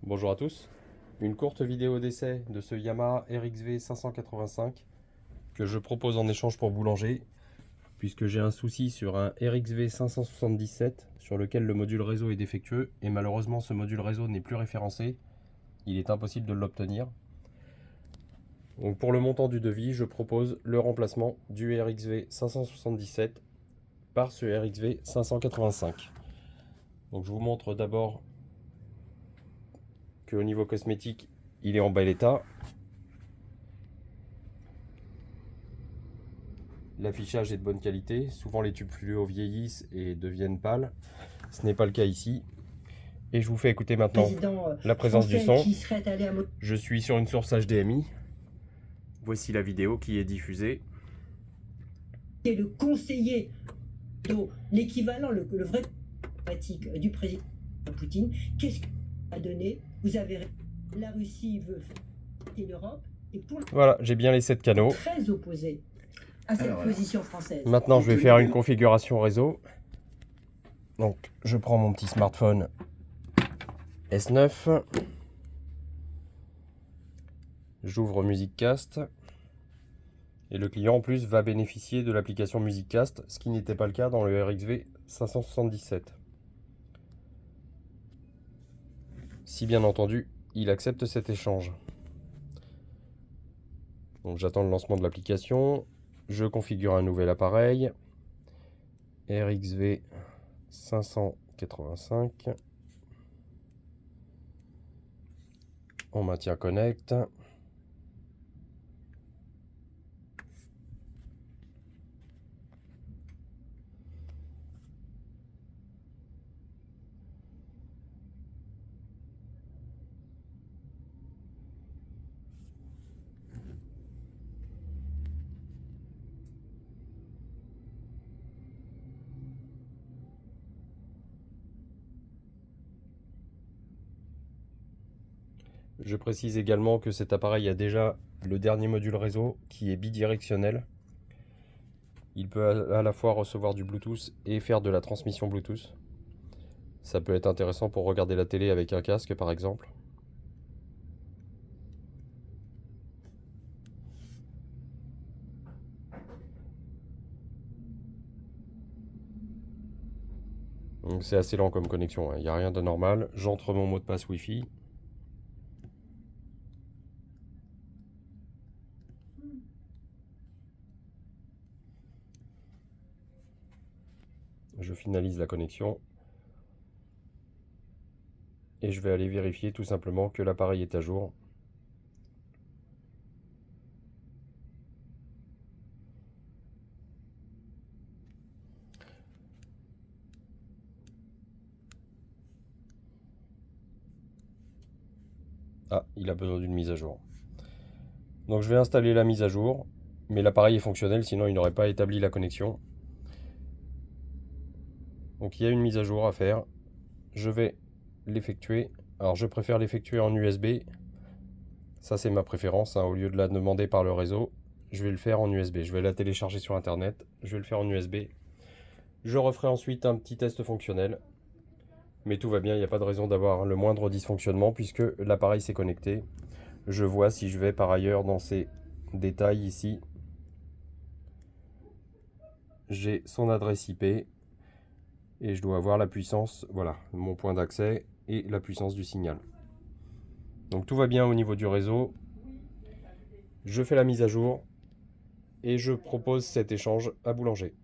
Bonjour à tous, une courte vidéo d'essai de ce Yamaha RXV 585 que je propose en échange pour Boulanger, puisque j'ai un souci sur un RXV 577 sur lequel le module réseau est défectueux et malheureusement ce module réseau n'est plus référencé, il est impossible de l'obtenir. Donc pour le montant du devis, je propose le remplacement du RXV 577 par ce RXV 585. Donc je vous montre d'abord qu'au niveau cosmétique, il est en bel état. L'affichage est de bonne qualité. Souvent les tubes fluo vieillissent et deviennent pâles. Ce n'est pas le cas ici. Et je vous fais écouter maintenant la présence du son. Je suis sur une source HDMI. Voici la vidéo qui est diffusée. Et le conseiller, l'équivalent, le vrai pratique du président Poutine, qu'est-ce qu'il a donné? Vous avez la Russie veut faire l'Europe et pour voilà, j'ai bien les 7 canaux. Très opposé à cette position française. Maintenant, je vais faire une configuration réseau. Donc, je prends mon petit smartphone S9. J'ouvre MusicCast. Et le client en plus va bénéficier de l'application MusicCast, ce qui n'était pas le cas dans le RXV 577. Si bien entendu, il accepte cet échange. Donc j'attends le lancement de l'application. Je configure un nouvel appareil. RXV 585. On maintient connect. Je précise également que cet appareil a déjà le dernier module réseau qui est bidirectionnel. Il peut à la fois recevoir du Bluetooth et faire de la transmission Bluetooth. Ça peut être intéressant pour regarder la télé avec un casque par exemple. Donc c'est assez lent comme connexion, hein. Il n'y a rien de normal. J'entre mon mot de passe Wi-Fi. Je finalise la connexion. Et je vais aller vérifier tout simplement que l'appareil est à jour. Ah, il a besoin d'une mise à jour. Donc je vais installer la mise à jour. Mais l'appareil est fonctionnel, sinon il n'aurait pas établi la connexion. Donc il y a une mise à jour à faire. Je vais l'effectuer. Alors je préfère l'effectuer en USB. Ça c'est ma préférence, hein. Au lieu de la demander par le réseau, je vais le faire en USB. Je vais la télécharger sur internet. Je vais le faire en USB. Je referai ensuite un petit test fonctionnel. Mais tout va bien, il n'y a pas de raison d'avoir le moindre dysfonctionnement puisque l'appareil s'est connecté. Je vois si je vais par ailleurs dans ces détails ici. J'ai son adresse IP et je dois avoir la puissance, voilà, mon point d'accès et la puissance du signal. Donc tout va bien au niveau du réseau. Je fais la mise à jour et je propose cet échange à Boulanger.